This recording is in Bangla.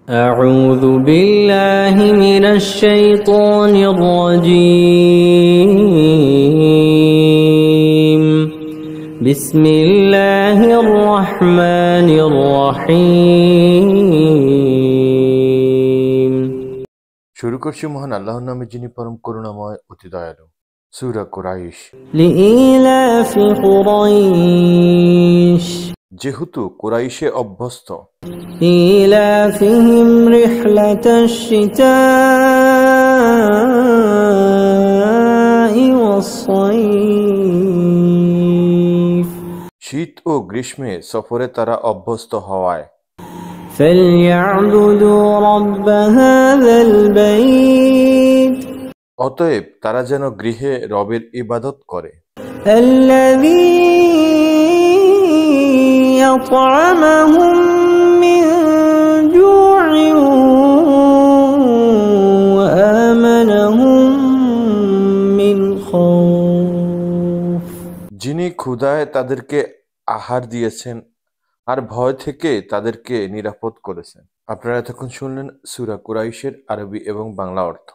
أعوذ بالله من الشيطان الرجيم بسم الله الرحمن الرحيم শুরু করছি মহান আল্লাহর নামে যিনি পরম করুণাময় অতি দয়ালু। সূরা কুরাইশ। لإيلاف قريش যেহেতু কুরাইশে অভ্যস্ত إيلافهم رحلة الشتاء والصيف শীত ও গ্রীষ্মে সফরে তারা অভ্যস্ত হওয়ায় فليعبدوا رب هذا البيت অতএব তারা যেন গৃহে রবের ইবাদত করে, الذي أطعمهم من جوع وآمنهم من خوف যিনি ক্ষুধায় তাদেরকে আহার দিয়েছেন আর ভয় থেকে তাদেরকে নিরাপদ করেছেন। আপনারা এতক্ষণ শুনলেন সূরা কুরাইশের আরবি এবং বাংলা অর্থ।